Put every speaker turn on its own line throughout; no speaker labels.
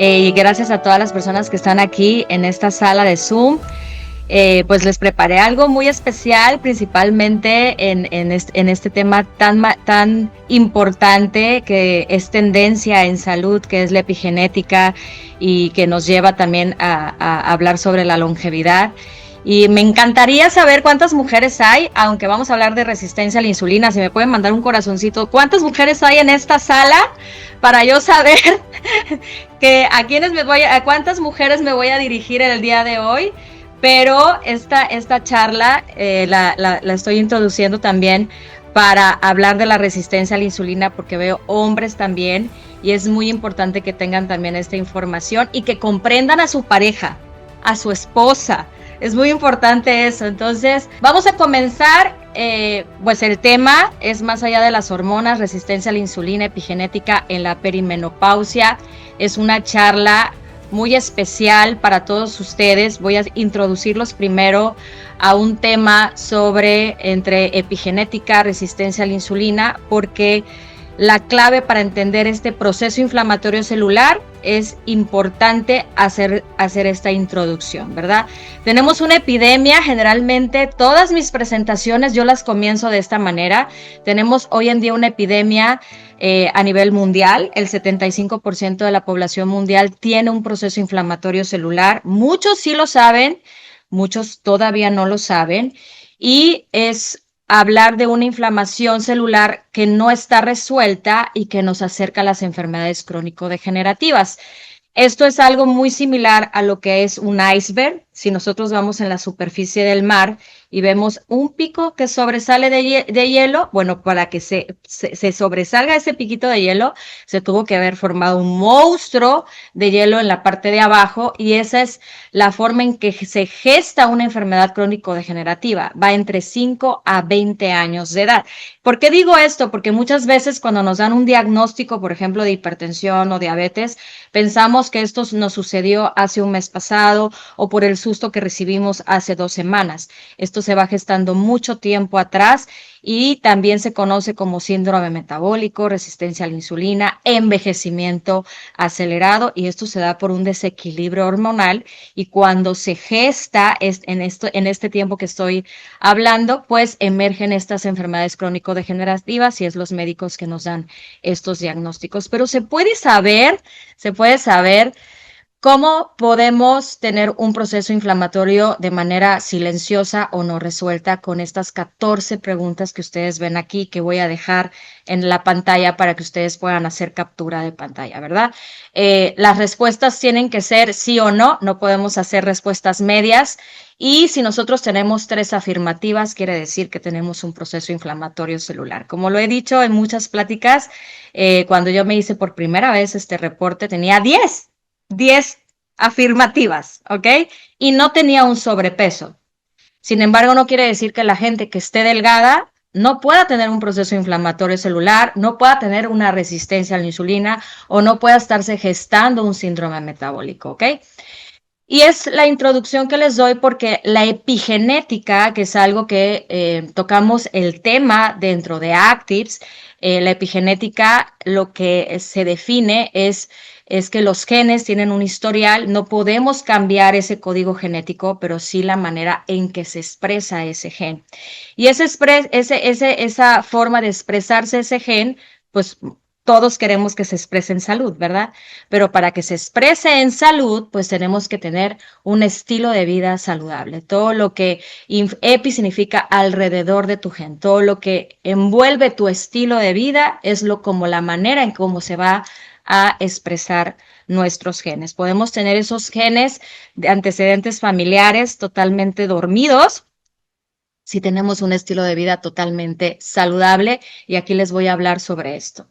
y gracias a todas las personas que están aquí en esta sala de Zoom. Pues les preparé algo muy especial, principalmente en este tema tan importante que es tendencia en salud, que es la epigenética y que nos lleva también a hablar sobre la longevidad. Y me encantaría saber cuántas mujeres hay, aunque vamos a hablar de resistencia a la insulina. Si me pueden mandar un corazoncito, ¿cuántas mujeres hay en esta sala para yo saber que a cuántas mujeres me voy a dirigir el día de hoy? Pero esta charla la estoy introduciendo también para hablar de la resistencia a la insulina, porque veo hombres también y es muy importante que tengan también esta información y que comprendan a su pareja, a su esposa. Es muy importante eso. Entonces, vamos a comenzar. Pues el tema es más allá de las hormonas, resistencia a la insulina, epigenética en la perimenopausia. Es una charla muy especial para todos ustedes. Voy a introducirlos primero a un tema sobre entre epigenética, resistencia a la insulina, porque la clave para entender este proceso inflamatorio celular es importante hacer esta introducción, ¿verdad? Tenemos una epidemia, generalmente todas mis presentaciones yo las comienzo de esta manera. Tenemos hoy en día una epidemia a nivel mundial. El 75% de la población mundial tiene un proceso inflamatorio celular. Muchos sí lo saben, muchos todavía no lo saben, y es hablar de una inflamación celular que no está resuelta y que nos acerca a las enfermedades crónico-degenerativas. Esto es algo muy similar a lo que es un iceberg. Si nosotros vamos en la superficie del mar y vemos un pico que sobresale de hielo, bueno, para que se sobresalga ese piquito de hielo, se tuvo que haber formado un monstruo de hielo en la parte de abajo, y esa es la forma en que se gesta una enfermedad crónico-degenerativa. Va entre 5 a 20 años de edad. ¿Por qué digo esto? Porque muchas veces cuando nos dan un diagnóstico, por ejemplo, de hipertensión o diabetes, pensamos que esto nos sucedió hace un mes pasado o por el susto que recibimos hace 2 semanas. Esto se va gestando mucho tiempo atrás y también se conoce como síndrome metabólico, resistencia a la insulina, envejecimiento acelerado, y esto se da por un desequilibrio hormonal. Y cuando se gesta en este tiempo que estoy hablando, pues emergen estas enfermedades crónico-degenerativas, y es los médicos que nos dan estos diagnósticos. Pero se puede saber ¿cómo podemos tener un proceso inflamatorio de manera silenciosa o no resuelta? Con estas 14 preguntas que ustedes ven aquí, que voy a dejar en la pantalla para que ustedes puedan hacer captura de pantalla, ¿verdad? Las respuestas tienen que ser sí o no, no podemos hacer respuestas medias. Y si nosotros tenemos 3 afirmativas, quiere decir que tenemos un proceso inflamatorio celular. Como lo he dicho en muchas pláticas, cuando yo me hice por primera vez este reporte, tenía 10 afirmativas, ¿ok? Y no tenía un sobrepeso. Sin embargo, no quiere decir que la gente que esté delgada no pueda tener un proceso inflamatorio celular, no pueda tener una resistencia a la insulina o no pueda estarse gestando un síndrome metabólico, ¿ok? Y es la introducción que les doy porque la epigenética, que es algo que tocamos el tema dentro de Actives, la epigenética lo que se define es que los genes tienen un historial. No podemos cambiar ese código genético, pero sí la manera en que se expresa ese gen. Y esa forma de expresarse ese gen, pues todos queremos que se exprese en salud, ¿verdad? Pero para que se exprese en salud, pues tenemos que tener un estilo de vida saludable. Todo lo que epi significa alrededor de tu gen, todo lo que envuelve tu estilo de vida es como la manera en cómo se va a expresar nuestros genes. Podemos tener esos genes de antecedentes familiares totalmente dormidos si tenemos un estilo de vida totalmente saludable, y aquí les voy a hablar sobre esto.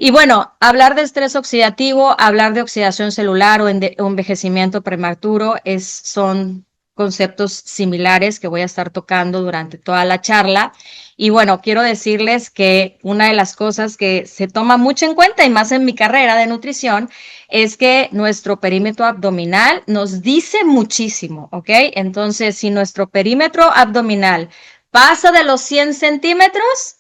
Y bueno, hablar de estrés oxidativo, hablar de oxidación celular o envejecimiento prematuro son conceptos similares que voy a estar tocando durante toda la charla. Y bueno, quiero decirles que una de las cosas que se toma mucho en cuenta, y más en mi carrera de nutrición, es que nuestro perímetro abdominal nos dice muchísimo, ¿ok? Entonces, si nuestro perímetro abdominal pasa de los 100 centímetros,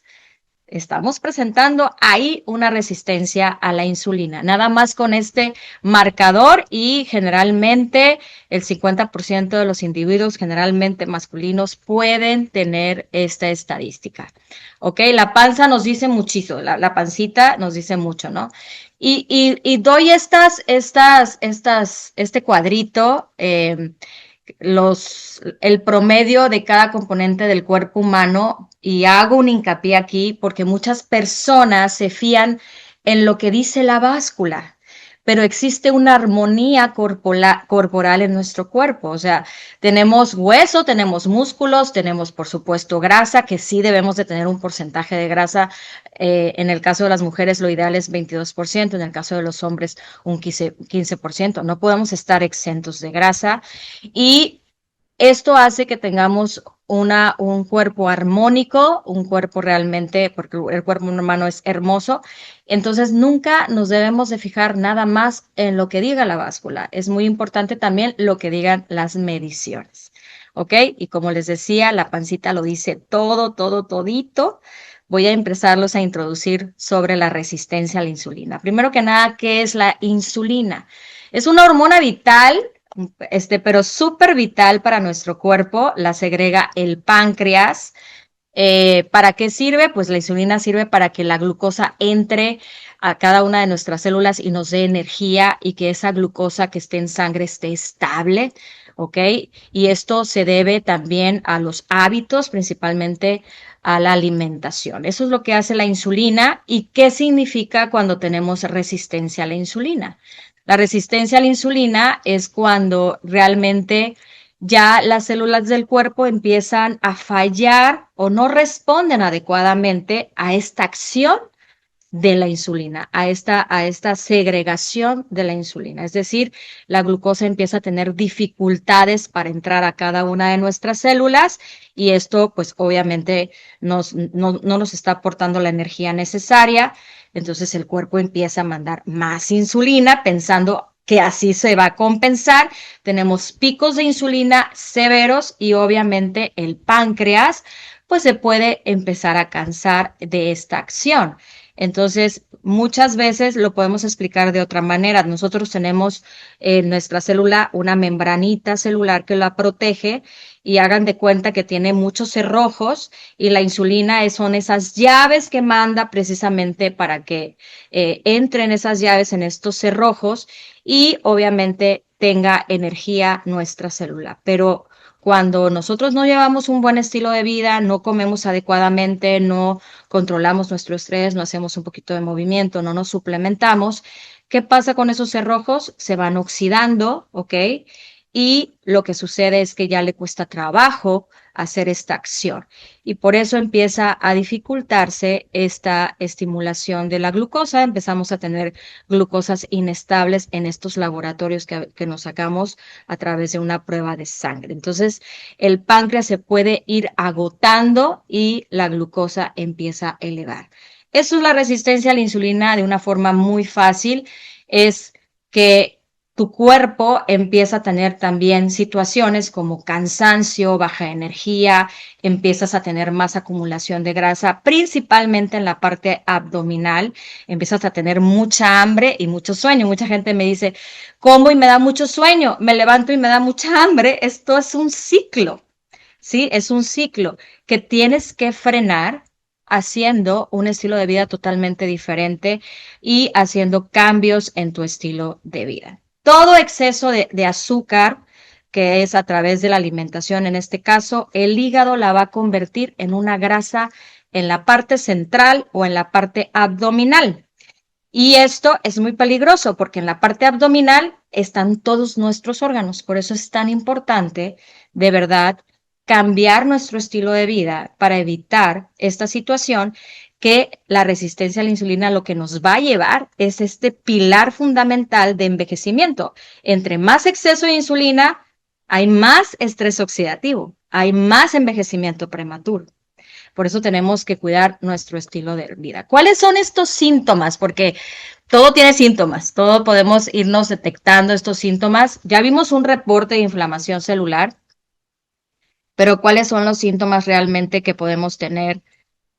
estamos presentando ahí una resistencia a la insulina. Nada más con este marcador y generalmente el 50% de los individuos, generalmente masculinos, pueden tener esta estadística. ¿Ok? La panza nos dice muchísimo, la pancita nos dice mucho, ¿no? Y doy este cuadrito, el promedio de cada componente del cuerpo humano y hago un hincapié aquí porque muchas personas se fían en lo que dice la báscula, pero existe una armonía corporal en nuestro cuerpo. O sea, tenemos hueso, tenemos músculos, tenemos por supuesto grasa, que sí debemos de tener un porcentaje de grasa. En el caso de las mujeres lo ideal es 22%, en el caso de los hombres un 15%. No podemos estar exentos de grasa y esto hace que tengamos un cuerpo armónico, un cuerpo realmente, porque el cuerpo humano es hermoso, entonces nunca nos debemos de fijar nada más en lo que diga la báscula. Es muy importante también lo que digan las mediciones, ¿ok? Y como les decía, la pancita lo dice todo, todo, todito. Voy a empezarlos a introducir sobre la resistencia a la insulina. Primero que nada, ¿qué es la insulina? Es una hormona vital pero súper vital para nuestro cuerpo, la segrega el páncreas. ¿Para qué sirve? Pues la insulina sirve para que la glucosa entre a cada una de nuestras células y nos dé energía y que esa glucosa que esté en sangre esté estable, ¿ok? Y esto se debe también a los hábitos, principalmente a la alimentación. Eso es lo que hace la insulina y qué significa cuando tenemos resistencia a la insulina. La resistencia a la insulina es cuando realmente ya las células del cuerpo empiezan a fallar o no responden adecuadamente a esta acción de la insulina, a esta segregación de la insulina. Es decir, la glucosa empieza a tener dificultades para entrar a cada una de nuestras células y esto pues obviamente no nos está aportando la energía necesaria. Entonces el cuerpo empieza a mandar más insulina pensando que así se va a compensar. Tenemos picos de insulina severos y obviamente el páncreas pues se puede empezar a cansar de esta acción. Entonces, muchas veces lo podemos explicar de otra manera. Nosotros tenemos en nuestra célula una membranita celular que la protege y hagan de cuenta que tiene muchos cerrojos y la insulina son esas llaves que manda precisamente para que entren esas llaves en estos cerrojos y obviamente tenga energía nuestra célula. Pero cuando nosotros no llevamos un buen estilo de vida, no comemos adecuadamente, no controlamos nuestro estrés, no hacemos un poquito de movimiento, no nos suplementamos, ¿qué pasa con esos cerrojos? Se van oxidando, ¿ok? Y lo que sucede es que ya le cuesta trabajo hacer esta acción. Y por eso empieza a dificultarse esta estimulación de la glucosa. Empezamos a tener glucosas inestables en estos laboratorios que nos sacamos a través de una prueba de sangre. Entonces, el páncreas se puede ir agotando y la glucosa empieza a elevar. Eso es la resistencia a la insulina de una forma muy fácil. Es que tu cuerpo empieza a tener también situaciones como cansancio, baja energía, empiezas a tener más acumulación de grasa, principalmente en la parte abdominal, empiezas a tener mucha hambre y mucho sueño. Mucha gente me dice, como y me da mucho sueño, me levanto y me da mucha hambre. Esto es un ciclo, ¿sí? Es un ciclo que tienes que frenar haciendo un estilo de vida totalmente diferente y haciendo cambios en tu estilo de vida. Todo exceso de azúcar, que es a través de la alimentación, en este caso, el hígado la va a convertir en una grasa en la parte central o en la parte abdominal. Y esto es muy peligroso porque en la parte abdominal están todos nuestros órganos. Por eso es tan importante, de verdad, cambiar nuestro estilo de vida para evitar esta situación que la resistencia a la insulina lo que nos va a llevar es este pilar fundamental de envejecimiento. Entre más exceso de insulina, hay más estrés oxidativo, hay más envejecimiento prematuro. Por eso tenemos que cuidar nuestro estilo de vida. ¿Cuáles son estos síntomas? Porque todo tiene síntomas, todo podemos irnos detectando estos síntomas. Ya vimos un reporte de inflamación celular, pero ¿cuáles son los síntomas realmente que podemos tener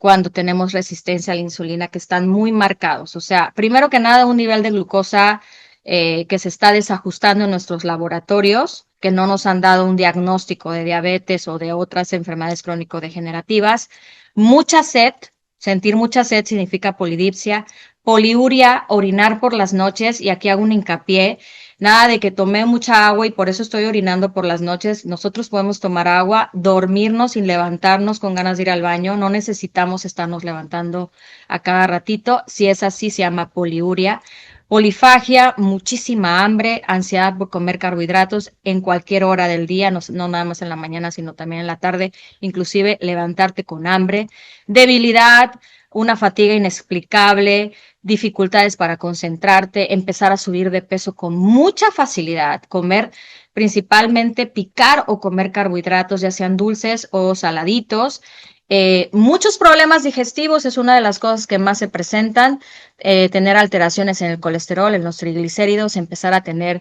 cuando tenemos resistencia a la insulina, que están muy marcados. O sea, primero que nada, un nivel de glucosa que se está desajustando en nuestros laboratorios, que no nos han dado un diagnóstico de diabetes o de otras enfermedades crónico-degenerativas. Mucha sed, sentir mucha sed significa polidipsia. Poliuria, orinar por las noches, y aquí hago un hincapié. Nada de que tomé mucha agua y por eso estoy orinando por las noches. Nosotros podemos tomar agua, dormirnos sin levantarnos con ganas de ir al baño. No necesitamos estarnos levantando a cada ratito. Si es así, se llama poliuria. Polifagia, muchísima hambre, ansiedad por comer carbohidratos en cualquier hora del día, no, no nada más en la mañana, sino también en la tarde, inclusive levantarte con hambre. Debilidad, una fatiga inexplicable, dificultades para concentrarte, empezar a subir de peso con mucha facilidad, comer principalmente picar o comer carbohidratos, ya sean dulces o saladitos. Muchos problemas digestivos es una de las cosas que más se presentan, tener alteraciones en el colesterol, en los triglicéridos, empezar a tener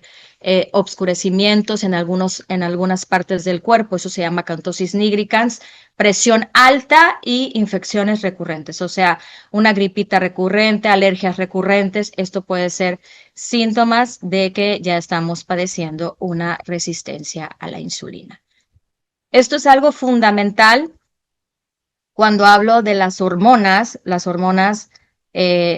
obscurecimientos en algunas partes del cuerpo, eso se llama acantosis nigricans, presión alta y infecciones recurrentes, o sea, una gripita recurrente, alergias recurrentes, esto puede ser síntomas de que ya estamos padeciendo una resistencia a la insulina. Esto es algo fundamental cuando hablo de las hormonas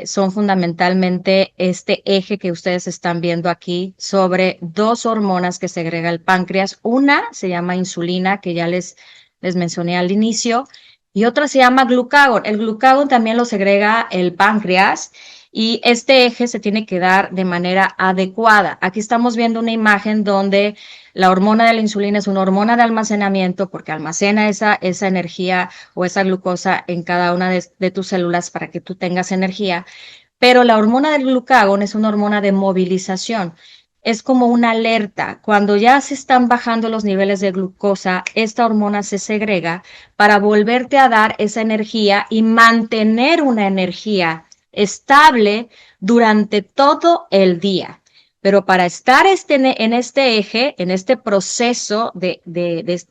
son fundamentalmente este eje que ustedes están viendo aquí sobre dos hormonas que segrega el páncreas. Una se llama insulina, que ya les mencioné al inicio, y otra se llama glucagón. El glucagón también lo segrega el páncreas y este eje se tiene que dar de manera adecuada. Aquí estamos viendo una imagen donde la hormona de la insulina es una hormona de almacenamiento porque almacena esa energía o esa glucosa en cada una de tus células para que tú tengas energía. Pero la hormona del glucagón es una hormona de movilización. Es como una alerta. Cuando ya se están bajando los niveles de glucosa, esta hormona se segrega para volverte a dar esa energía y mantener una energía estable durante todo el día. Pero para estar en este eje, en este proceso de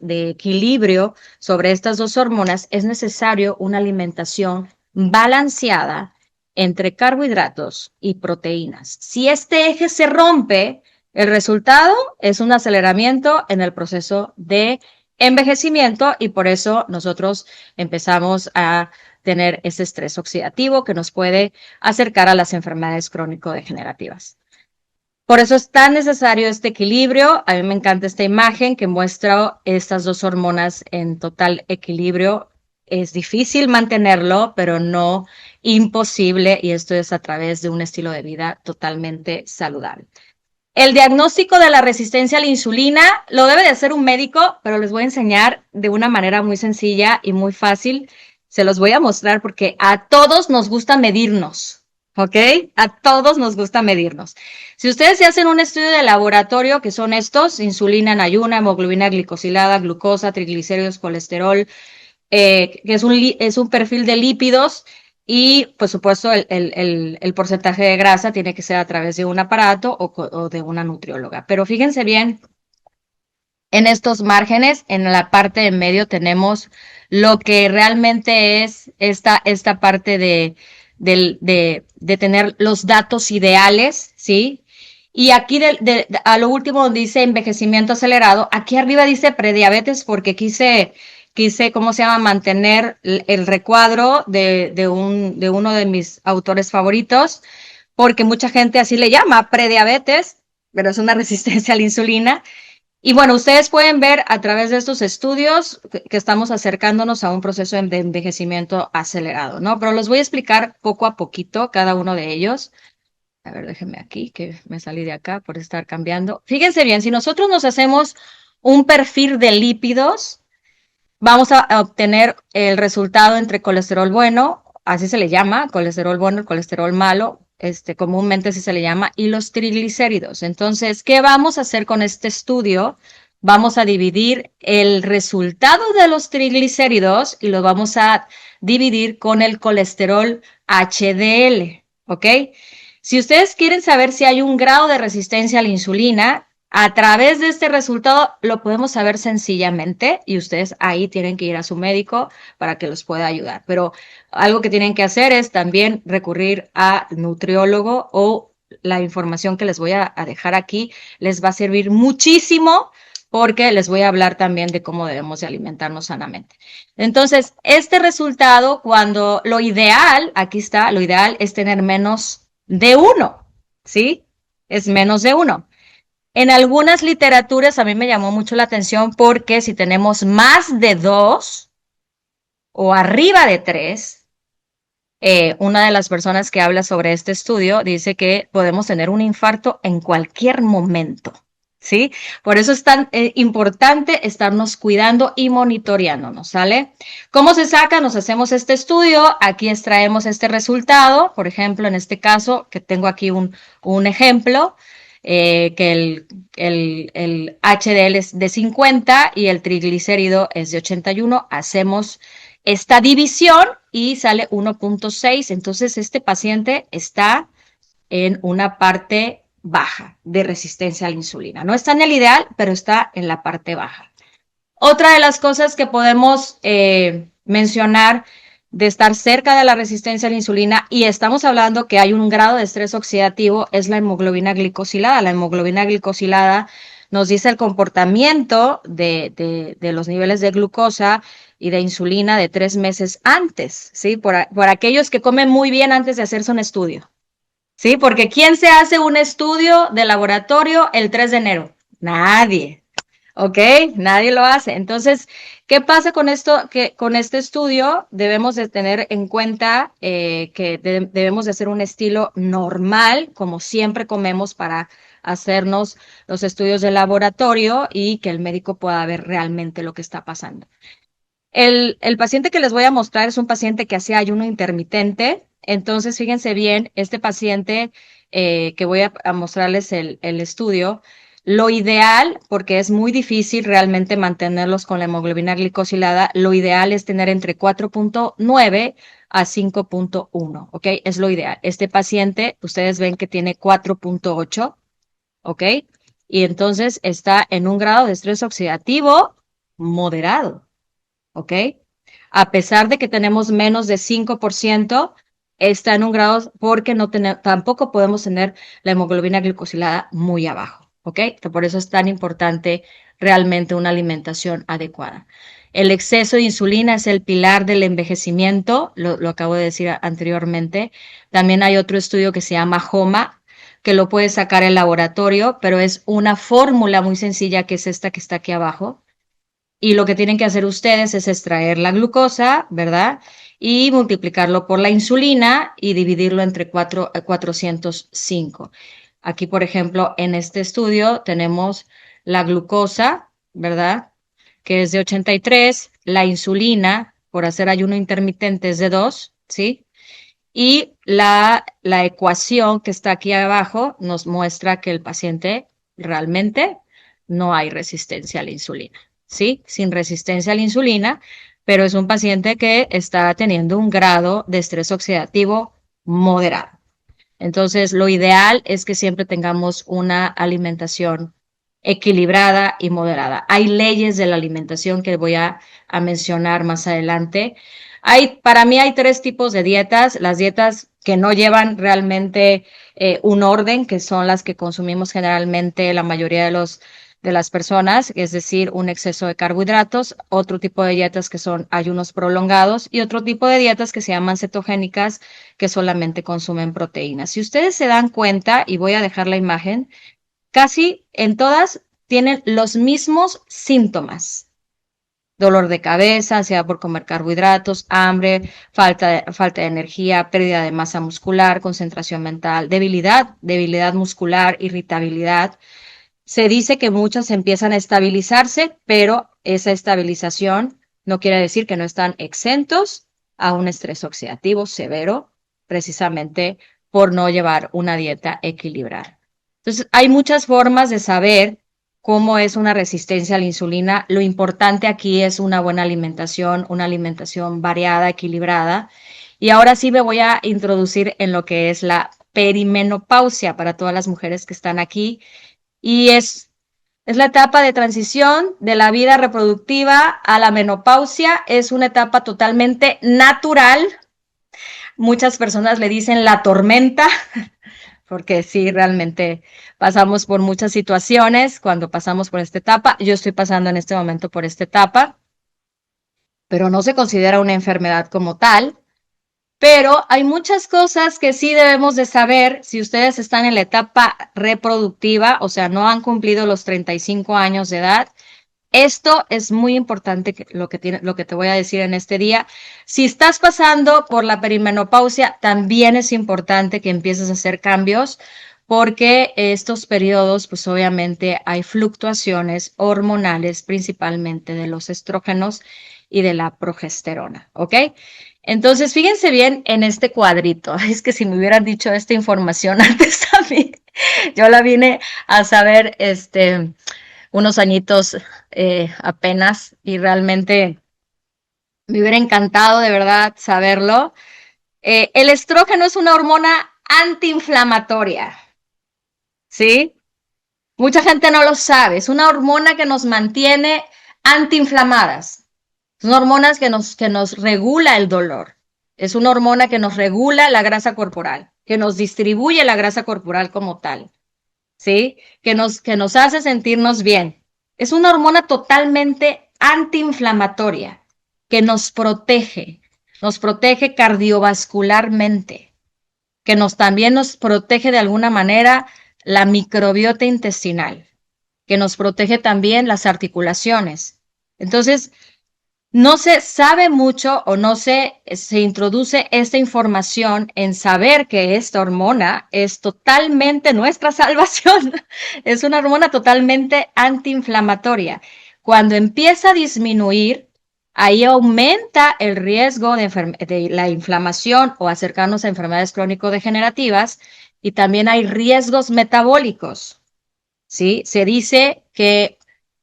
equilibrio sobre estas dos hormonas, es necesario una alimentación balanceada entre carbohidratos y proteínas. Si este eje se rompe, el resultado es un aceleramiento en el proceso de envejecimiento y por eso nosotros empezamos a tener ese estrés oxidativo que nos puede acercar a las enfermedades crónico-degenerativas. Por eso es tan necesario este equilibrio. A mí me encanta esta imagen que muestra estas dos hormonas en total equilibrio. Es difícil mantenerlo, pero no imposible, y esto es a través de un estilo de vida totalmente saludable. El diagnóstico de la resistencia a la insulina lo debe de hacer un médico, pero les voy a enseñar de una manera muy sencilla y muy fácil. Se los voy a mostrar porque a todos nos gusta medirnos, ¿ok? A todos nos gusta medirnos. Si ustedes se hacen un estudio de laboratorio, que son estos, insulina en ayuna, hemoglobina glicosilada, glucosa, triglicéridos, colesterol, que es un perfil de lípidos, y, por supuesto, el porcentaje de grasa tiene que ser a través de un aparato o de una nutrióloga. Pero fíjense bien, en estos márgenes, en la parte de medio tenemos lo que realmente es esta parte de tener los datos ideales, ¿sí? Y aquí a lo último donde dice envejecimiento acelerado, aquí arriba dice prediabetes porque quise, ¿cómo se llama?, mantener el recuadro de uno de mis autores favoritos, porque mucha gente así le llama prediabetes, pero es una resistencia a la insulina. Y bueno, ustedes pueden ver a través de estos estudios que estamos acercándonos a un proceso de envejecimiento acelerado, ¿no? Pero los voy a explicar poco a poquito cada uno de ellos. A ver, déjenme aquí, que me salí de acá por estar cambiando. Fíjense bien, si nosotros nos hacemos un perfil de lípidos, vamos a obtener el resultado entre colesterol bueno, así se le llama, colesterol bueno, el colesterol malo, comúnmente así se le llama, y los triglicéridos. Entonces, ¿qué vamos a hacer con este estudio? Vamos a dividir el resultado de los triglicéridos y lo vamos a dividir con el colesterol HDL, ¿ok? Si ustedes quieren saber si hay un grado de resistencia a la insulina, A través de este resultado lo podemos saber sencillamente y ustedes ahí tienen que ir a su médico para que los pueda ayudar. Pero algo que tienen que hacer es también recurrir a nutriólogo o la información que les voy a dejar aquí les va a servir muchísimo porque les voy a hablar también de cómo debemos de alimentarnos sanamente. Entonces, este resultado, cuando lo ideal, aquí está, lo ideal es tener menos de uno, ¿sí? Es menos de uno. En algunas literaturas a mí me llamó mucho la atención porque si tenemos más de dos o arriba de tres, una de las personas que habla sobre este estudio dice que podemos tener un infarto en cualquier momento, ¿sí? Por eso es tan importante estarnos cuidando y monitoreándonos, ¿sale? ¿Cómo se saca? Nos hacemos este estudio, aquí extraemos este resultado, por ejemplo, en este caso, que tengo aquí un ejemplo, que el HDL es de 50 y el triglicérido es de 81, hacemos esta división y sale 1.6. Entonces, este paciente está en una parte baja de resistencia a la insulina. No está en el ideal, pero está en la parte baja. Otra de las cosas que podemos mencionar de estar cerca de la resistencia a la insulina, y estamos hablando que hay un grado de estrés oxidativo, es la hemoglobina glicosilada. La hemoglobina glicosilada nos dice el comportamiento de los niveles de glucosa y de insulina de 3 meses antes, ¿sí? Por aquellos que comen muy bien antes de hacerse un estudio, ¿sí? Porque ¿quién se hace un estudio de laboratorio el 3 de enero? Nadie. ¿Ok? Nadie lo hace. Entonces, ¿qué pasa con esto? Que con este estudio debemos de tener en cuenta que debemos de hacer un estilo normal, como siempre comemos para hacernos los estudios de laboratorio y que el médico pueda ver realmente lo que está pasando. El paciente que les voy a mostrar es un paciente que hacía ayuno intermitente. Entonces, fíjense bien, este paciente que voy a mostrarles el estudio, lo ideal, porque es muy difícil realmente mantenerlos con la hemoglobina glicosilada, lo ideal es tener entre 4.9 a 5.1, ¿ok? Es lo ideal. Este paciente, ustedes ven que tiene 4.8, ¿ok? Y entonces está en un grado de estrés oxidativo moderado. ¿Ok? A pesar de que tenemos menos de 5%, está en un grado porque no tampoco podemos tener la hemoglobina glicosilada muy abajo, ¿ok? Por eso es tan importante realmente una alimentación adecuada. El exceso de insulina es el pilar del envejecimiento, lo acabo de decir anteriormente. También hay otro estudio que se llama HOMA, que lo puede sacar el laboratorio, pero es una fórmula muy sencilla que es esta que está aquí abajo y lo que tienen que hacer ustedes es extraer la glucosa, ¿verdad? Y multiplicarlo por la insulina y dividirlo entre 405. Aquí, por ejemplo, en este estudio tenemos la glucosa, ¿verdad? Que es de 83, la insulina, por hacer ayuno intermitente, es de 2, ¿sí? Y la ecuación que está aquí abajo nos muestra que el paciente realmente no hay resistencia a la insulina, ¿sí? Sin resistencia a la insulina, pero es un paciente que está teniendo un grado de estrés oxidativo moderado. Entonces, lo ideal es que siempre tengamos una alimentación equilibrada y moderada. Hay leyes de la alimentación que voy a mencionar más adelante. Para mí hay tres tipos de dietas. Las dietas que no llevan realmente un orden, que son las que consumimos generalmente la mayoría de las personas, es decir, un exceso de carbohidratos, otro tipo de dietas que son ayunos prolongados y otro tipo de dietas que se llaman cetogénicas, que solamente consumen proteínas. Si ustedes se dan cuenta, y voy a dejar la imagen, casi en todas tienen los mismos síntomas. Dolor de cabeza, ansiedad por comer carbohidratos, hambre, falta de energía, pérdida de masa muscular, concentración mental, debilidad muscular, irritabilidad. Se dice que muchas empiezan a estabilizarse, pero esa estabilización no quiere decir que no están exentos a un estrés oxidativo severo, precisamente por no llevar una dieta equilibrada. Entonces, hay muchas formas de saber cómo es una resistencia a la insulina. Lo importante aquí es una buena alimentación, una alimentación variada, equilibrada. Y ahora sí me voy a introducir en lo que es la perimenopausia para todas las mujeres que están aquí y es Es la etapa de transición de la vida reproductiva a la menopausia. Es una etapa totalmente natural. Muchas personas le dicen la tormenta, porque sí, realmente pasamos por muchas situaciones cuando pasamos por esta etapa. Yo estoy pasando en este momento por esta etapa, pero no se considera una enfermedad como tal. Pero hay muchas cosas que sí debemos de saber si ustedes están en la etapa reproductiva, o sea, no han cumplido los 35 años de edad. Esto es muy importante lo que te voy a decir en este día. Si estás pasando por la perimenopausia, también es importante que empieces a hacer cambios porque estos periodos, pues obviamente hay fluctuaciones hormonales, principalmente de los estrógenos y de la progesterona, ¿ok? Entonces, fíjense bien en este cuadrito. Es que si me hubieran dicho esta información antes a mí, yo la vine a saber, unos añitos apenas y realmente me hubiera encantado de verdad saberlo. El estrógeno es una hormona antiinflamatoria, ¿sí? Mucha gente no lo sabe. Es una hormona que nos mantiene antiinflamadas. Son hormonas que nos regula el dolor. Es una hormona que nos regula la grasa corporal, que nos distribuye la grasa corporal como tal. ¿Sí? Que nos hace sentirnos bien. Es una hormona totalmente antiinflamatoria que nos protege cardiovascularmente, que también nos protege de alguna manera la microbiota intestinal, que nos protege también las articulaciones. Entonces, no se sabe mucho o no se introduce esta información en saber que esta hormona es totalmente nuestra salvación. Es una hormona totalmente antiinflamatoria. Cuando empieza a disminuir, ahí aumenta el riesgo de la inflamación o acercarnos a enfermedades crónico-degenerativas y también hay riesgos metabólicos. ¿Sí? Se dice que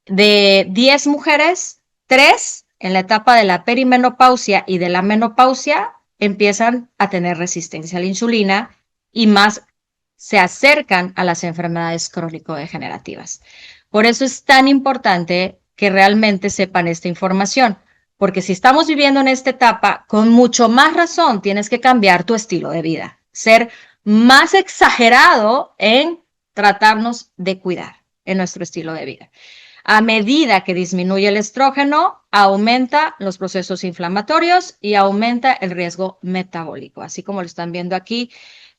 de 10 mujeres, 3 en la etapa de la perimenopausia y de la menopausia empiezan a tener resistencia a la insulina y más se acercan a las enfermedades crónico-degenerativas. Por eso es tan importante que realmente sepan esta información, porque si estamos viviendo en esta etapa, con mucho más razón tienes que cambiar tu estilo de vida, ser más exagerado en tratarnos de cuidar en nuestro estilo de vida. A medida que disminuye el estrógeno, aumenta los procesos inflamatorios y aumenta el riesgo metabólico. Así como lo están viendo aquí,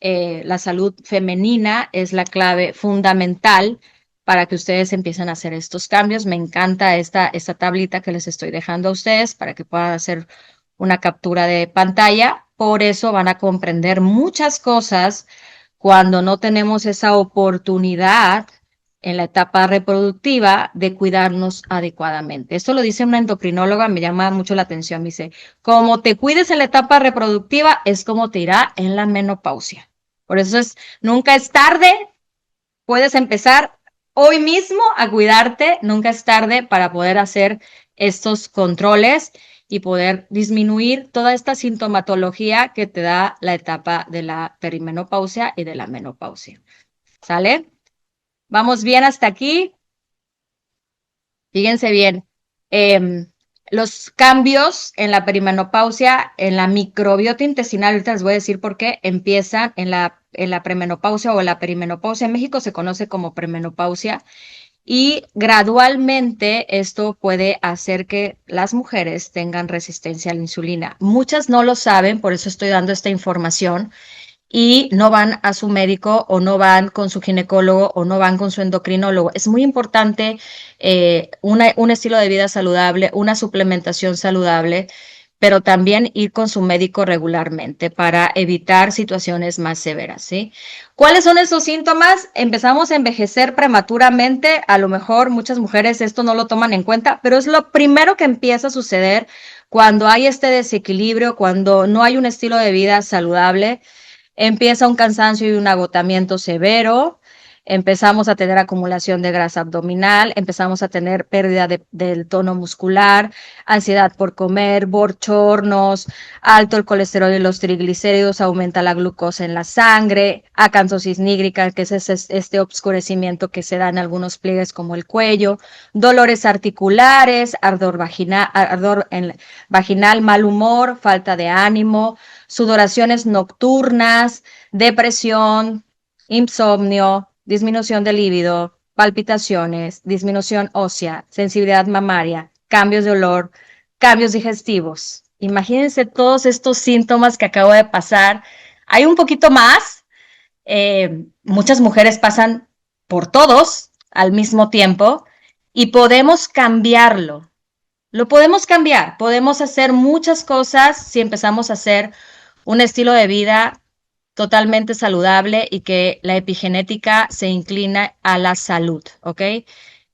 la salud femenina es la clave fundamental para que ustedes empiecen a hacer estos cambios. Me encanta esta tablita que les estoy dejando a ustedes para que puedan hacer una captura de pantalla. Por eso van a comprender muchas cosas cuando no tenemos esa oportunidad en la etapa reproductiva de cuidarnos adecuadamente. Esto lo dice una endocrinóloga, me llama mucho la atención. Me dice, como te cuides en la etapa reproductiva, es como te irá en la menopausia. Por eso nunca es tarde, puedes empezar hoy mismo a cuidarte, nunca es tarde para poder hacer estos controles y poder disminuir toda esta sintomatología que te da la etapa de la perimenopausia y de la menopausia. ¿Sale? ¿Vamos bien hasta aquí? Fíjense bien, los cambios en la perimenopausia, en la microbiota intestinal, ahorita les voy a decir por qué, empiezan en la premenopausia o la perimenopausia. En México se conoce como premenopausia y gradualmente esto puede hacer que las mujeres tengan resistencia a la insulina. Muchas no lo saben, por eso estoy dando esta información y no van a su médico o no van con su ginecólogo o no van con su endocrinólogo. Es muy importante un estilo de vida saludable, una suplementación saludable, pero también ir con su médico regularmente para evitar situaciones más severas, ¿sí? ¿Cuáles son esos síntomas? Empezamos a envejecer prematuramente, a lo mejor muchas mujeres esto no lo toman en cuenta, pero es lo primero que empieza a suceder cuando hay este desequilibrio, cuando no hay un estilo de vida saludable. Empieza un cansancio y un agotamiento severo, empezamos a tener acumulación de grasa abdominal, empezamos a tener pérdida del tono muscular, ansiedad por comer, bochornos, alto el colesterol y los triglicéridos, aumenta la glucosa en la sangre, acantosis nígrica, que es este obscurecimiento que se da en algunos pliegues como el cuello, dolores articulares, vaginal, mal humor, falta de ánimo, sudoraciones nocturnas, depresión, insomnio, disminución de líbido, palpitaciones, disminución ósea, sensibilidad mamaria, cambios de olor, cambios digestivos. Imagínense todos estos síntomas que acabo de pasar. Hay un poquito más. Muchas mujeres pasan por todos al mismo tiempo y podemos cambiarlo. Lo podemos cambiar. Podemos hacer muchas cosas si empezamos a hacer un estilo de vida totalmente saludable y que la epigenética se inclina a la salud, ¿ok?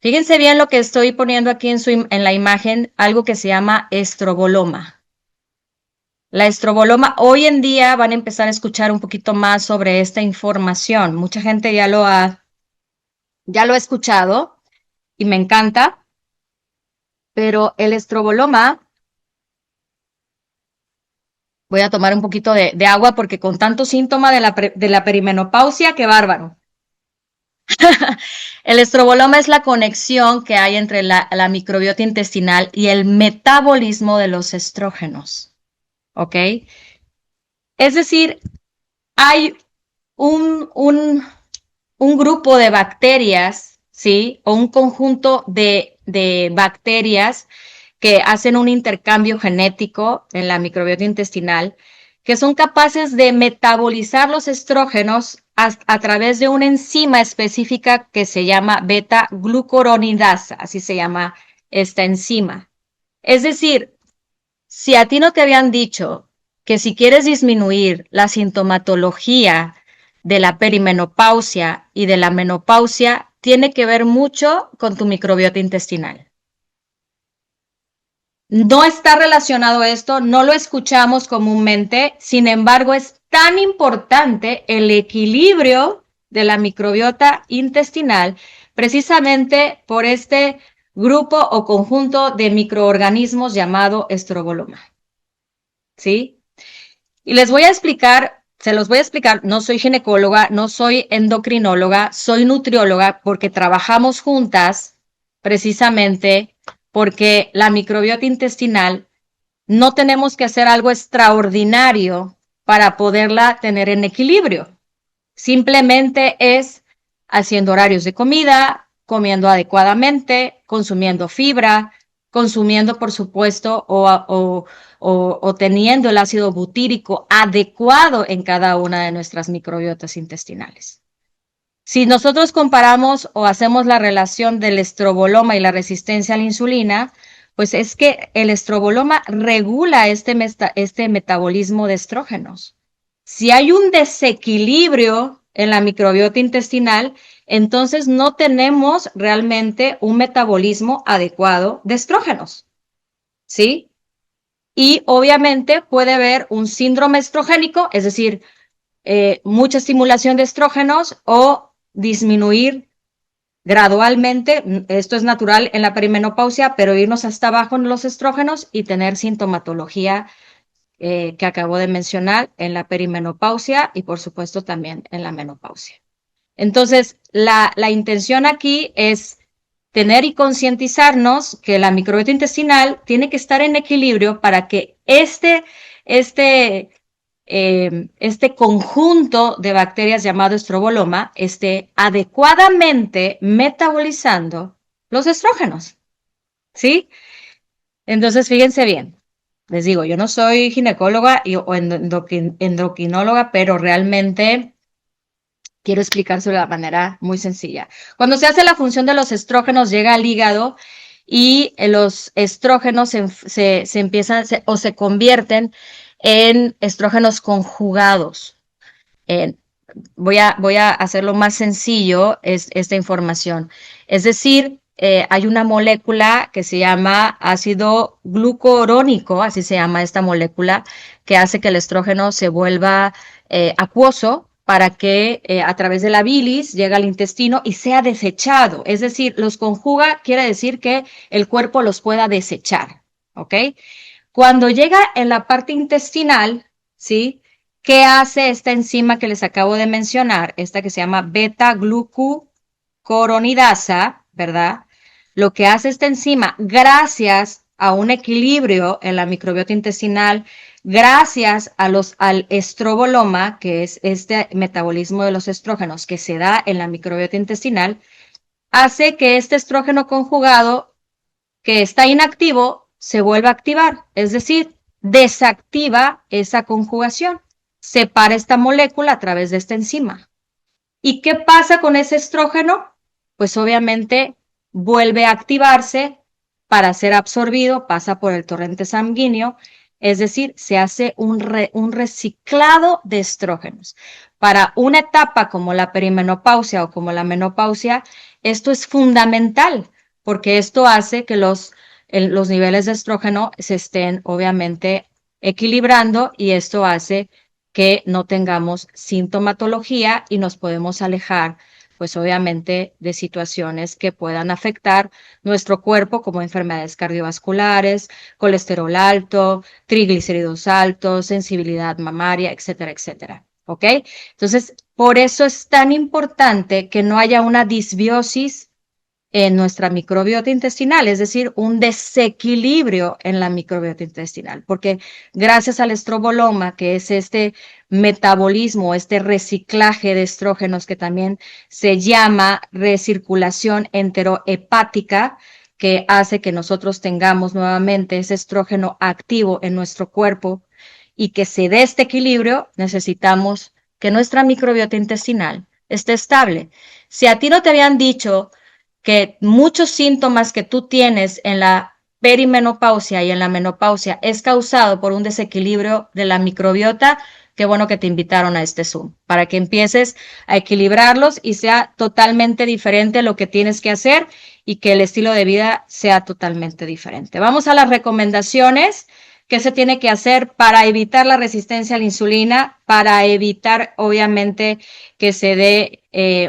Fíjense bien lo que estoy poniendo aquí en la imagen, algo que se llama estroboloma. La estroboloma, hoy en día van a empezar a escuchar un poquito más sobre esta información. Mucha gente ya lo ha escuchado y me encanta, pero el estroboloma, voy a tomar un poquito de agua porque con tanto síntoma de la perimenopausia, qué bárbaro. El estroboloma es la conexión que hay entre la microbiota intestinal y el metabolismo de los estrógenos, ¿ok? Es decir, hay un grupo de bacterias, ¿sí? O un conjunto de bacterias que hacen un intercambio genético en la microbiota intestinal, que son capaces de metabolizar los estrógenos a través de una enzima específica que se llama beta-glucuronidasa, así se llama esta enzima. Es decir, si a ti no te habían dicho que si quieres disminuir la sintomatología de la perimenopausia y de la menopausia, tiene que ver mucho con tu microbiota intestinal. No está relacionado esto, no lo escuchamos comúnmente, sin embargo es tan importante el equilibrio de la microbiota intestinal precisamente por este grupo o conjunto de microorganismos llamado estroboloma. ¿Sí? Y les voy a explicar, se los voy a explicar, no soy ginecóloga, no soy endocrinóloga, soy nutrióloga porque trabajamos juntas precisamente porque la microbiota intestinal no tenemos que hacer algo extraordinario para poderla tener en equilibrio. Simplemente es haciendo horarios de comida, comiendo adecuadamente, consumiendo fibra, consumiendo, por supuesto, o teniendo el ácido butírico adecuado en cada una de nuestras microbiotas intestinales. Si nosotros comparamos o hacemos la relación del estroboloma y la resistencia a la insulina, pues es que el estroboloma regula este metabolismo de estrógenos. Si hay un desequilibrio en la microbiota intestinal, entonces no tenemos realmente un metabolismo adecuado de estrógenos, ¿sí? Y obviamente puede haber un síndrome estrogénico, es decir, mucha estimulación de estrógenos o disminuir gradualmente, esto es natural en la perimenopausia, pero irnos hasta abajo en los estrógenos y tener sintomatología que acabo de mencionar en la perimenopausia y por supuesto también en la menopausia. Entonces, la intención aquí es tener y concientizarnos que la microbiota intestinal tiene que estar en equilibrio para que este conjunto de bacterias llamado estroboloma esté adecuadamente metabolizando los estrógenos, ¿sí? Entonces, fíjense bien, les digo, yo no soy ginecóloga o endocrinóloga, pero realmente quiero explicárselo de manera muy sencilla. Cuando se hace la función de los estrógenos, llega al hígado y los estrógenos se empiezan o se convierten en estrógenos conjugados. Voy a hacerlo más sencillo esta información. Es decir, hay una molécula que se llama ácido glucurónico, así se llama esta molécula, que hace que el estrógeno se vuelva acuoso para que a través de la bilis llegue al intestino y sea desechado. Es decir, los conjuga quiere decir que el cuerpo los pueda desechar, ¿ok? Cuando llega en la parte intestinal, ¿sí? ¿Qué hace esta enzima que les acabo de mencionar? Esta que se llama beta-glucucoronidasa, ¿verdad? Lo que hace esta enzima, gracias a un equilibrio en la microbiota intestinal, gracias al estroboloma, que es este metabolismo de los estrógenos que se da en la microbiota intestinal, hace que este estrógeno conjugado que está inactivo se vuelva a activar, es decir, desactiva esa conjugación, separa esta molécula a través de esta enzima. ¿Y qué pasa con ese estrógeno? Pues obviamente vuelve a activarse para ser absorbido, pasa por el torrente sanguíneo, es decir, se hace un reciclado de estrógenos. Para una etapa como la perimenopausia o como la menopausia, esto es fundamental porque esto hace que los niveles de estrógeno se estén obviamente equilibrando y esto hace que no tengamos sintomatología y nos podemos alejar, pues obviamente, de situaciones que puedan afectar nuestro cuerpo, como enfermedades cardiovasculares, colesterol alto, triglicéridos altos, sensibilidad mamaria, etcétera, etcétera. ¿Ok? Entonces, por eso es tan importante que no haya una disbiosis en nuestra microbiota intestinal, es decir, un desequilibrio en la microbiota intestinal, porque gracias al estroboloma, que es este metabolismo, este reciclaje de estrógenos que también se llama recirculación enterohepática, que hace que nosotros tengamos nuevamente ese estrógeno activo en nuestro cuerpo y que se dé este equilibrio, necesitamos que nuestra microbiota intestinal esté estable. Si a ti no te habían dicho que muchos síntomas que tú tienes en la perimenopausia y en la menopausia es causado por un desequilibrio de la microbiota, qué bueno que te invitaron a este Zoom, para que empieces a equilibrarlos y sea totalmente diferente lo que tienes que hacer y que el estilo de vida sea totalmente diferente. Vamos a las recomendaciones. ¿Qué se tiene que hacer para evitar la resistencia a la insulina? Para evitar, obviamente, que se dé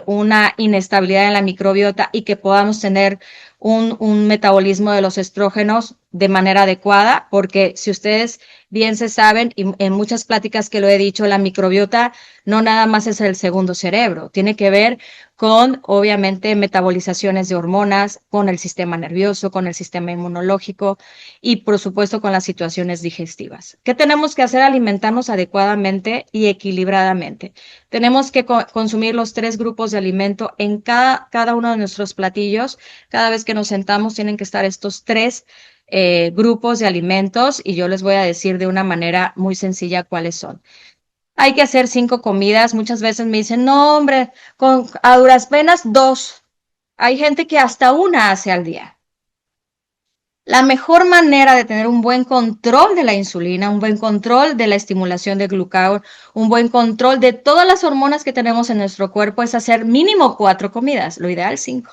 una inestabilidad en la microbiota y que podamos tener un metabolismo de los estrógenos de manera adecuada, porque si ustedes bien se saben, y en muchas pláticas que lo he dicho, la microbiota no nada más es el segundo cerebro, tiene que ver con, obviamente, metabolizaciones de hormonas, con el sistema nervioso, con el sistema inmunológico y, por supuesto, con las situaciones digestivas. ¿Qué tenemos que hacer? Alimentarnos adecuadamente y equilibradamente. Tenemos que consumir los 3 grupos de alimento en cada uno de nuestros platillos. Cada vez que nos sentamos tienen que estar estos 3 grupos de alimentos y yo les voy a decir de una manera muy sencilla cuáles son. Hay que hacer 5 comidas. Muchas veces me dicen, no, hombre, a duras penas 2. Hay gente que hasta una hace al día. La mejor manera de tener un buen control de la insulina, un buen control de la estimulación de glucagón, un buen control de todas las hormonas que tenemos en nuestro cuerpo es hacer mínimo 4 comidas, lo ideal 5.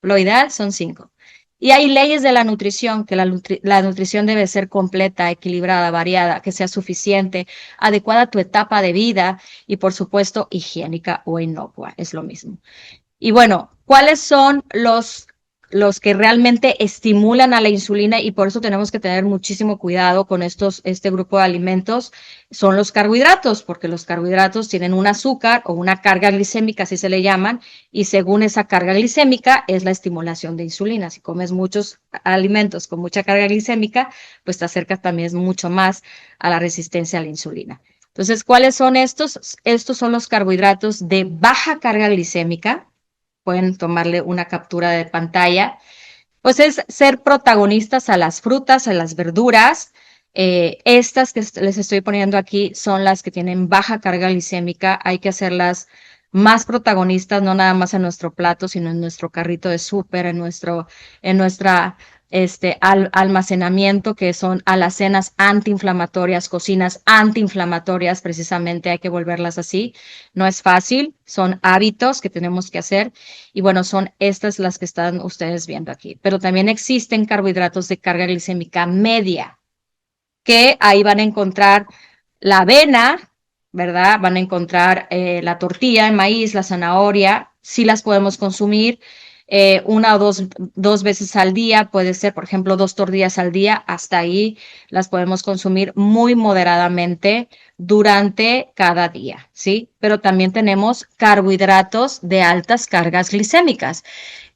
Lo ideal son 5. Y hay leyes de la nutrición, que la nutrición debe ser completa, equilibrada, variada, que sea suficiente, adecuada a tu etapa de vida y, por supuesto, higiénica o inocua, es lo mismo. Y bueno, ¿cuáles son los que realmente estimulan a la insulina? Y por eso tenemos que tener muchísimo cuidado con este grupo de alimentos. Son los carbohidratos, porque los carbohidratos tienen un azúcar o una carga glicémica, así se le llaman, y según esa carga glicémica es la estimulación de insulina. Si comes muchos alimentos con mucha carga glicémica, pues te acercas también mucho más a la resistencia a la insulina. Entonces, ¿cuáles son estos? Estos son los carbohidratos de baja carga glicémica. Pueden tomarle una captura de pantalla, pues es ser protagonistas a las frutas, a las verduras. Estas que les estoy poniendo aquí son las que tienen baja carga glicémica. Hay que hacerlas más protagonistas, no nada más en nuestro plato, sino en nuestro carrito de súper, en nuestra almacenamiento, que son alacenas antiinflamatorias, cocinas antiinflamatorias, precisamente hay que volverlas así. No es fácil, son hábitos que tenemos que hacer y bueno, son estas las que están ustedes viendo aquí. Pero también existen carbohidratos de carga glicémica media, que ahí van a encontrar la avena, ¿verdad? Van a encontrar la tortilla, el maíz, la zanahoria, sí las podemos consumir una o dos veces al día, puede ser, por ejemplo, 2 tortillas al día, hasta ahí las podemos consumir muy moderadamente durante cada día, ¿sí? Pero también tenemos carbohidratos de altas cargas glicémicas,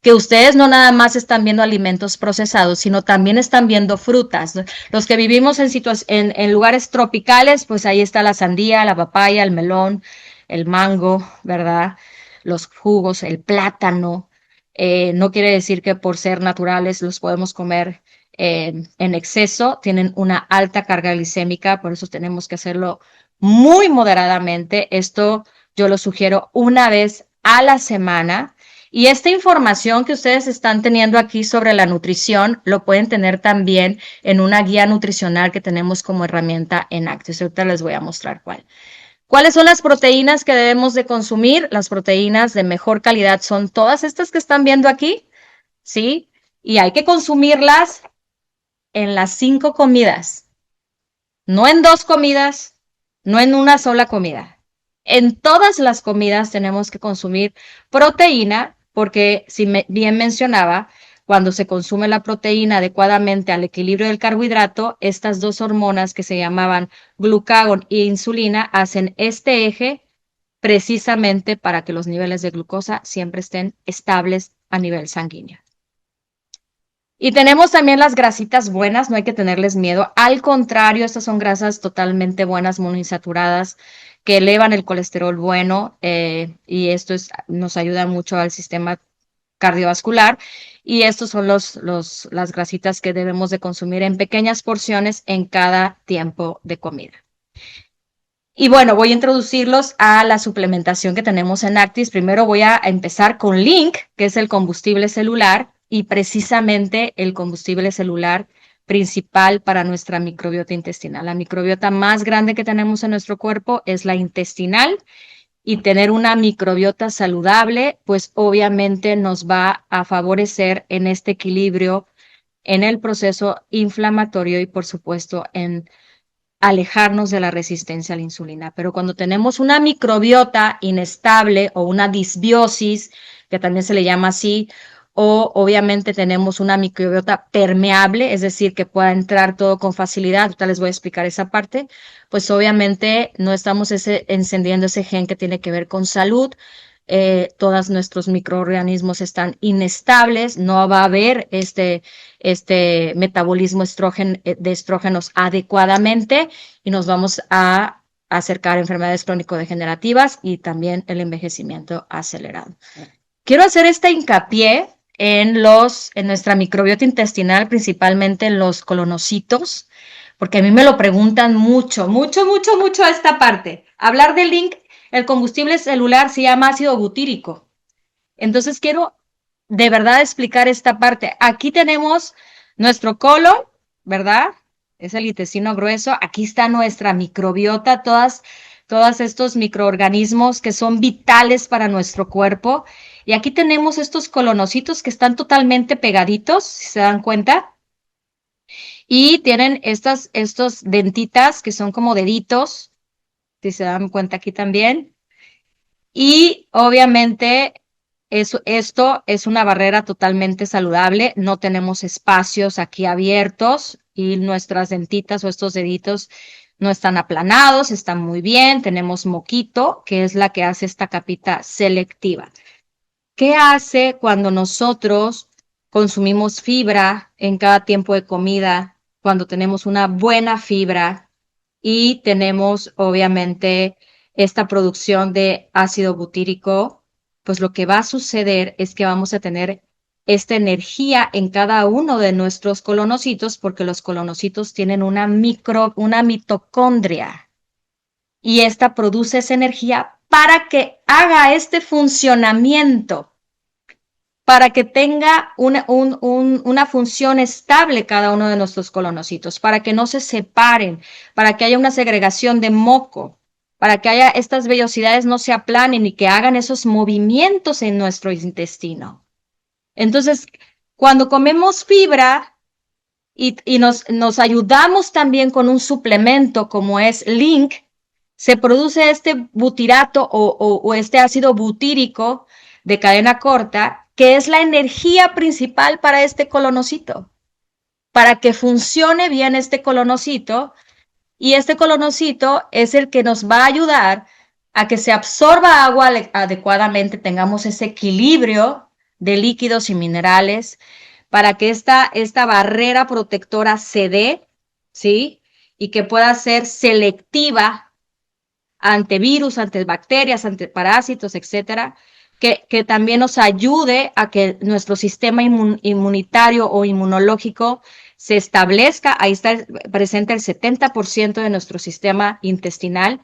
que ustedes no nada más están viendo alimentos procesados, sino también están viendo frutas. Los que vivimos en lugares tropicales, pues ahí está la sandía, la papaya, el melón, el mango, ¿verdad? Los jugos, el plátano. No quiere decir que por ser naturales los podemos comer en exceso, tienen una alta carga glicémica, por eso tenemos que hacerlo muy moderadamente. Esto yo lo sugiero una vez a la semana. Y esta información que ustedes están teniendo aquí sobre la nutrición lo pueden tener también en una guía nutricional que tenemos como herramienta en Actis. Ahorita les voy a mostrar cuál. ¿Cuáles son las proteínas que debemos de consumir? Las proteínas de mejor calidad son todas estas que están viendo aquí, ¿sí? Y hay que consumirlas en las 5 comidas, no en 2 comidas, no en una sola comida. En todas las comidas tenemos que consumir proteína, porque si bien mencionaba, cuando se consume la proteína adecuadamente al equilibrio del carbohidrato, estas dos hormonas que se llamaban glucagón e insulina hacen este eje precisamente para que los niveles de glucosa siempre estén estables a nivel sanguíneo. Y tenemos también las grasitas buenas, no hay que tenerles miedo. Al contrario, estas son grasas totalmente buenas, monoinsaturadas, que elevan el colesterol bueno y esto nos ayuda mucho al sistema cardiovascular. Y estos son las grasitas que debemos de consumir en pequeñas porciones en cada tiempo de comida. Y bueno, voy a introducirlos a la suplementación que tenemos en Actis. Primero voy a empezar con Link, que es el combustible celular y precisamente el combustible celular principal para nuestra microbiota intestinal. La microbiota más grande que tenemos en nuestro cuerpo es la intestinal y tener una microbiota saludable, pues obviamente nos va a favorecer en este equilibrio, en el proceso inflamatorio y por supuesto en alejarnos de la resistencia a la insulina. Pero cuando tenemos una microbiota inestable o una disbiosis, que también se le llama así, o obviamente tenemos una microbiota permeable, es decir, que pueda entrar todo con facilidad, ahorita les voy a explicar esa parte, pues obviamente no estamos encendiendo ese gen que tiene que ver con salud, todos nuestros microorganismos están inestables, no va a haber este metabolismo de estrógenos adecuadamente y nos vamos a acercar a enfermedades crónico-degenerativas y también el envejecimiento acelerado. Quiero hacer este hincapié en nuestra microbiota intestinal, principalmente en los colonocitos, porque a mí me lo preguntan mucho a esta parte. Hablar del Link, el combustible celular se llama ácido butírico. Entonces quiero de verdad explicar esta parte. Aquí tenemos nuestro colon, ¿verdad? Es el intestino grueso. Aquí está nuestra microbiota, todos estos microorganismos que son vitales para nuestro cuerpo. Y aquí tenemos estos colonocitos que están totalmente pegaditos, si se dan cuenta. Y tienen estos dentitas que son como deditos, si se dan cuenta aquí también. Y obviamente esto es una barrera totalmente saludable, no tenemos espacios aquí abiertos y nuestras dentitas o estos deditos no están aplanados, están muy bien, tenemos moquito, que es la que hace esta capita selectiva. ¿Qué hace cuando nosotros consumimos fibra en cada tiempo de comida? Cuando tenemos una buena fibra y tenemos obviamente esta producción de ácido butírico, pues lo que va a suceder es que vamos a tener esta energía en cada uno de nuestros colonocitos, porque los colonocitos tienen una mitocondria y esta produce esa energía para que haga este funcionamiento, para que tenga una función estable cada uno de nuestros colonocitos, para que no se separen, para que haya una segregación de moco, para que haya estas vellosidades no se aplanen y que hagan esos movimientos en nuestro intestino. Entonces, cuando comemos fibra y nos ayudamos también con un suplemento como es Link, se produce este butirato o este ácido butírico de cadena corta, que es la energía principal para este colonocito. Para que funcione bien este colonocito, y este colonocito es el que nos va a ayudar a que se absorba agua adecuadamente, tengamos ese equilibrio de líquidos y minerales, para que esta barrera protectora se dé, ¿sí? Y que pueda ser selectiva ante virus, ante bacterias, ante parásitos, etcétera, que también nos ayude a que nuestro sistema inmunitario o inmunológico se establezca. Ahí está presente el 70% de nuestro sistema intestinal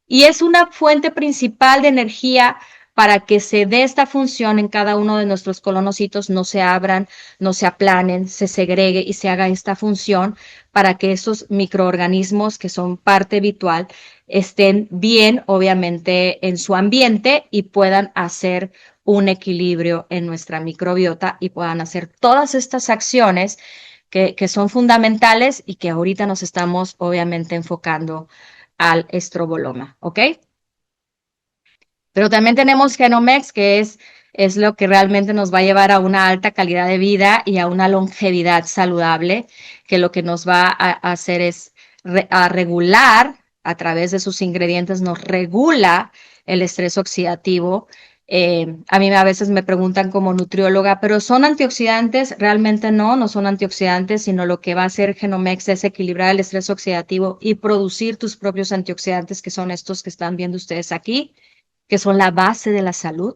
y es una fuente principal de energía para que se dé esta función en cada uno de nuestros colonocitos, no se abran, no se aplanen, se segregue y se haga esta función para que esos microorganismos que son parte habitual estén bien, obviamente, en su ambiente y puedan hacer un equilibrio en nuestra microbiota y puedan hacer todas estas acciones que son fundamentales y que ahorita nos estamos, obviamente, enfocando al estroboloma, ¿ok? Pero también tenemos Genomex, que es lo que realmente nos va a llevar a una alta calidad de vida y a una longevidad saludable, que lo que nos va a hacer es a regular, a través de sus ingredientes, nos regula el estrés oxidativo. A mí a veces me preguntan como nutrióloga, ¿pero son antioxidantes? Realmente no, no son antioxidantes, sino lo que va a hacer Genomex es equilibrar el estrés oxidativo y producir tus propios antioxidantes, que son estos que están viendo ustedes aquí, que son la base de la salud,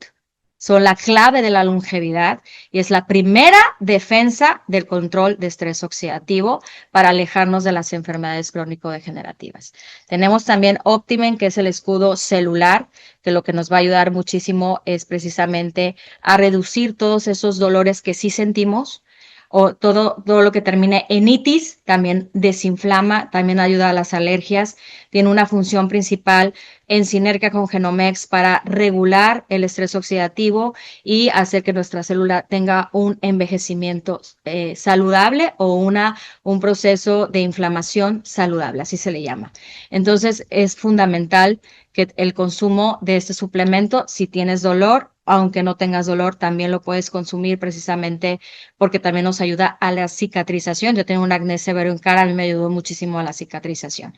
son la clave de la longevidad y es la primera defensa del control de estrés oxidativo para alejarnos de las enfermedades crónico-degenerativas. Tenemos también Optimen, que es el escudo celular, que lo que nos va a ayudar muchísimo es precisamente a reducir todos esos dolores que sí sentimos, o todo lo que termine en itis, también desinflama, también ayuda a las alergias, tiene una función principal en sinergia con Genomex para regular el estrés oxidativo y hacer que nuestra célula tenga un envejecimiento saludable o un proceso de inflamación saludable, así se le llama. Entonces es fundamental que el consumo de este suplemento, si tienes dolor, aunque no tengas dolor, también lo puedes consumir precisamente porque también nos ayuda a la cicatrización. Yo tengo un acné severo en cara, a mí me ayudó muchísimo a la cicatrización.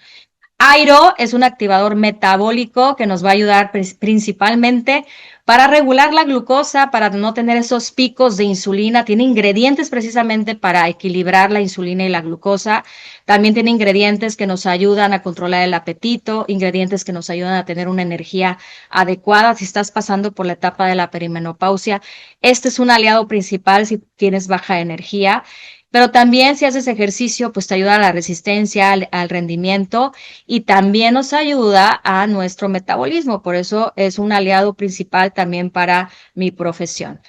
Airo es un activador metabólico que nos va a ayudar principalmente para regular la glucosa, para no tener esos picos de insulina. Tiene ingredientes precisamente para equilibrar la insulina y la glucosa. También tiene ingredientes que nos ayudan a controlar el apetito, ingredientes que nos ayudan a tener una energía adecuada si estás pasando por la etapa de la perimenopausia. Este es un aliado principal si tienes baja energía. Pero también si haces ejercicio, pues te ayuda a la resistencia, al rendimiento y también nos ayuda a nuestro metabolismo. Por eso es un aliado principal también para mi profesión.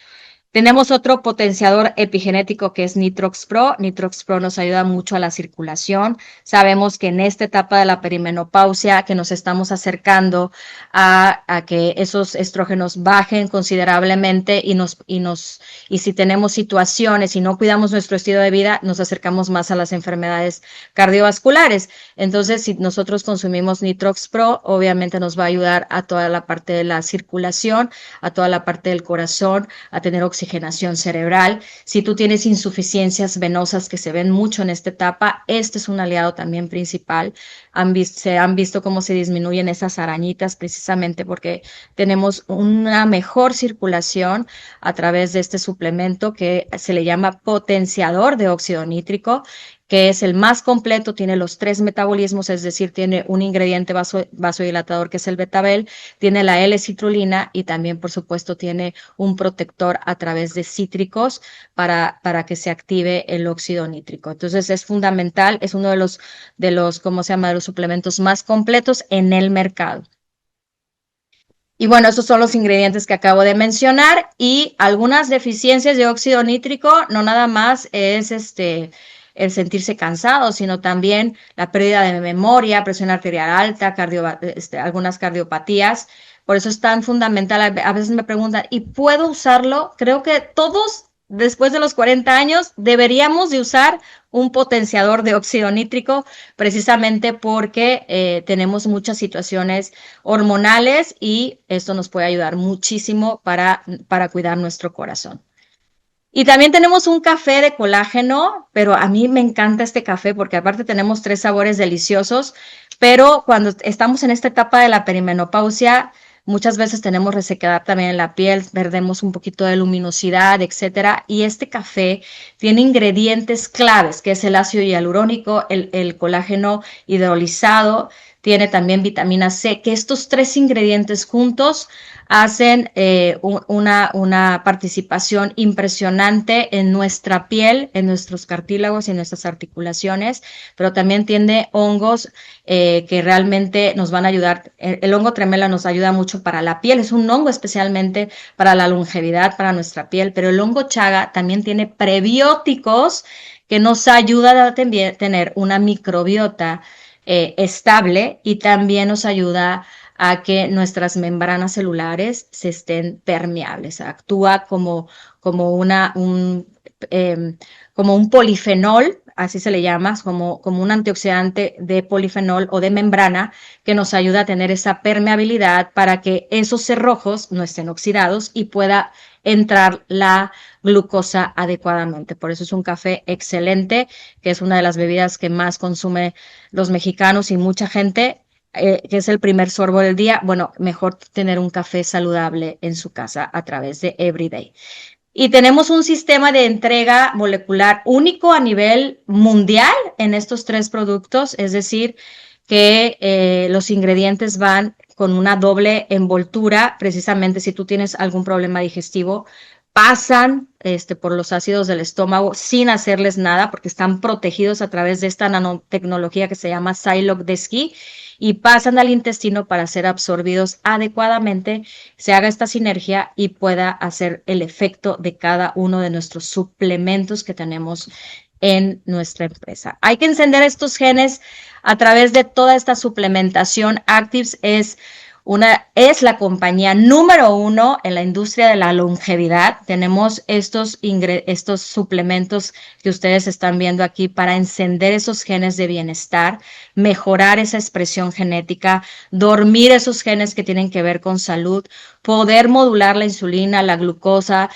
Tenemos otro potenciador epigenético que es Nitrox Pro. Nitrox Pro nos ayuda mucho a la circulación. Sabemos que en esta etapa de la perimenopausia, que nos estamos acercando a que esos estrógenos bajen considerablemente y si tenemos situaciones y no cuidamos nuestro estilo de vida, nos acercamos más a las enfermedades cardiovasculares. Entonces, si nosotros consumimos Nitrox Pro, obviamente nos va a ayudar a toda la parte de la circulación, a toda la parte del corazón, a tener oxigenación cerebral. Si tú tienes insuficiencias venosas que se ven mucho en esta etapa, este es un aliado también principal. Se han visto cómo se disminuyen esas arañitas precisamente porque tenemos una mejor circulación a través de este suplemento que se le llama potenciador de óxido nítrico, que es el más completo, tiene los 3 metabolismos, es decir, tiene un ingrediente vasodilatador que es el betabel, tiene la L-citrulina y también, por supuesto, tiene un protector a través de cítricos para que se active el óxido nítrico. Entonces, es fundamental, es uno ¿cómo se llama?, de los suplementos más completos en el mercado. Y bueno, estos son los ingredientes que acabo de mencionar y algunas deficiencias de óxido nítrico, no nada más es el sentirse cansado, sino también la pérdida de memoria, presión arterial alta, algunas cardiopatías. Por eso es tan fundamental. A veces me preguntan, ¿y puedo usarlo? Creo que todos después de los 40 años, deberíamos de usar un potenciador de óxido nítrico, precisamente porque tenemos muchas situaciones hormonales y esto nos puede ayudar muchísimo para cuidar nuestro corazón. Y también tenemos un café de colágeno, pero a mí me encanta este café porque aparte tenemos 3 sabores deliciosos, pero cuando estamos en esta etapa de la perimenopausia, muchas veces tenemos resequedad también en la piel, perdemos un poquito de luminosidad, etcétera. Y este café tiene ingredientes claves, que es el ácido hialurónico, el colágeno hidrolizado, tiene también vitamina C, que estos 3 ingredientes juntos hacen una participación impresionante en nuestra piel, en nuestros cartílagos y en nuestras articulaciones, pero también tiene hongos que realmente nos van a ayudar. El hongo tremela nos ayuda mucho para la piel, es un hongo especialmente para la longevidad, para nuestra piel, pero el hongo chaga también tiene prebióticos que nos ayudan a tener una microbiota estable y también nos ayuda a que nuestras membranas celulares se estén permeables. Actúa como un polifenol, así se le llama, como un antioxidante de polifenol o de membrana que nos ayuda a tener esa permeabilidad para que esos cerrojos no estén oxidados y pueda entrar la glucosa adecuadamente. Por eso es un café excelente, que es una de las bebidas que más consume los mexicanos y mucha gente, que es el primer sorbo del día. Bueno, mejor tener un café saludable en su casa a través de Everyday. Y tenemos un sistema de entrega molecular único a nivel mundial en estos 3 productos, es decir, que los ingredientes van con una doble envoltura, precisamente si tú tienes algún problema digestivo, pasan por los ácidos del estómago sin hacerles nada porque están protegidos a través de esta nanotecnología que se llama Zylog-DSK y pasan al intestino para ser absorbidos adecuadamente, se haga esta sinergia y pueda hacer el efecto de cada uno de nuestros suplementos que tenemos en nuestra empresa. Hay que encender estos genes a través de toda esta suplementación. Actives es la compañía número 1 en la industria de la longevidad. Tenemos estos suplementos que ustedes están viendo aquí para encender esos genes de bienestar, mejorar esa expresión genética, dormir esos genes que tienen que ver con salud, poder modular la insulina, la glucosa,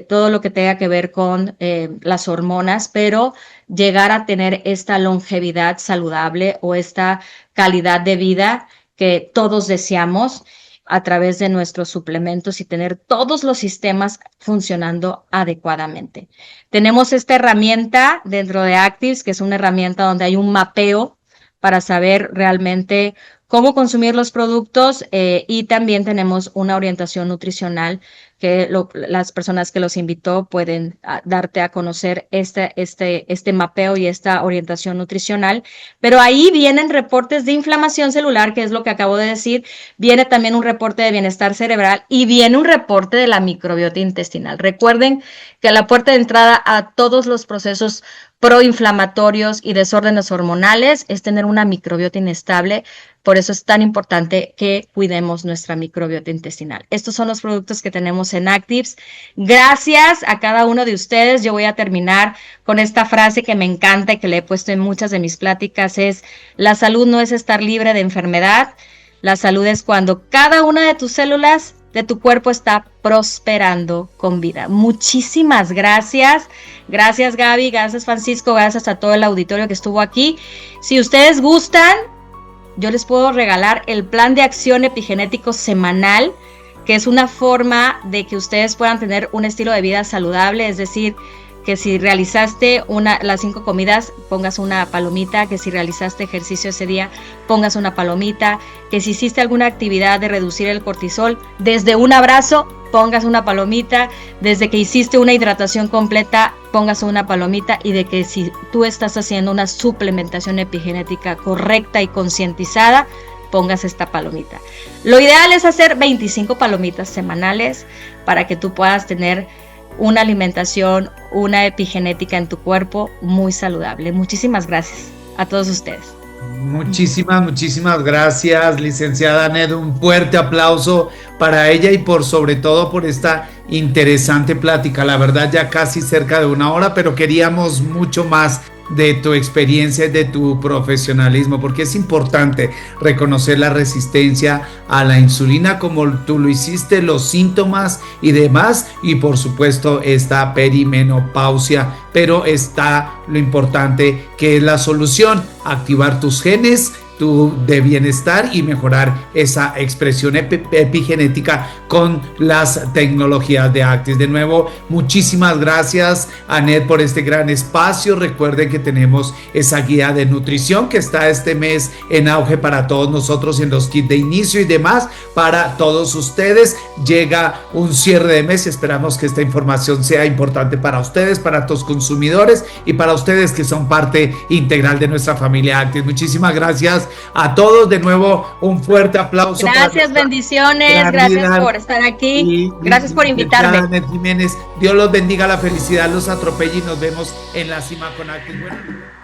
todo lo que tenga que ver con las hormonas, pero llegar a tener esta longevidad saludable o esta calidad de vida que todos deseamos a través de nuestros suplementos y tener todos los sistemas funcionando adecuadamente. Tenemos esta herramienta dentro de Actives, que es una herramienta donde hay un mapeo para saber realmente cómo consumir los productos y también tenemos una orientación nutricional que las personas que los invitó pueden darte a conocer este mapeo y esta orientación nutricional. Pero ahí vienen reportes de inflamación celular, que es lo que acabo de decir, viene también un reporte de bienestar cerebral y viene un reporte de la microbiota intestinal. Recuerden que la puerta de entrada a todos los procesos proinflamatorios y desórdenes hormonales es tener una microbiota inestable. Por eso es tan importante que cuidemos nuestra microbiota intestinal. Estos son los productos que tenemos en Actives. Gracias a cada uno de ustedes. Yo voy a terminar con esta frase que me encanta y que le he puesto en muchas de mis pláticas. Es: la salud no es estar libre de enfermedad. La salud es cuando cada una de tus células de tu cuerpo está prosperando con vida. Muchísimas gracias. Gracias, Gaby. Gracias, Francisco. Gracias a todo el auditorio que estuvo aquí. Si ustedes gustan, yo les puedo regalar el plan de acción epigenético semanal, que es una forma de que ustedes puedan tener un estilo de vida saludable, es decir, que si realizaste las 5 comidas, pongas una palomita, que si realizaste ejercicio ese día, pongas una palomita, que si hiciste alguna actividad de reducir el cortisol, desde un abrazo, pongas una palomita, desde que hiciste una hidratación completa, pongas una palomita, y de que si tú estás haciendo una suplementación epigenética correcta y concientizada, pongas esta palomita. Lo ideal es hacer 25 palomitas semanales para que tú puedas tener una alimentación, una epigenética en tu cuerpo muy saludable. Muchísimas gracias a todos ustedes.
Muchísimas gracias, licenciada Ned. Un fuerte aplauso para ella y por sobre todo por esta interesante plática. La verdad, ya casi cerca de una hora, pero queríamos mucho más de tu experiencia y de tu profesionalismo, porque es importante reconocer la resistencia a la insulina como tú lo hiciste, los síntomas y demás, y por supuesto esta perimenopausia, pero está lo importante que es la solución, activar tus genes de bienestar y mejorar esa expresión epigenética con las tecnologías de Actis. De nuevo, muchísimas gracias, Anet, por este gran espacio. Recuerden que tenemos esa guía de nutrición que está este mes en auge para todos nosotros en los kits de inicio y demás para todos ustedes. Llega un cierre de mes y esperamos que esta información sea importante para ustedes, para tus consumidores y para ustedes que son parte integral de nuestra familia Actis. Muchísimas gracias a todos. De nuevo, un fuerte aplauso.
Gracias, bendiciones, gracias por estar aquí, gracias por invitarme.
Jiménez, Dios los bendiga, la felicidad los atropelle y nos vemos en la cima con Actis. Bueno.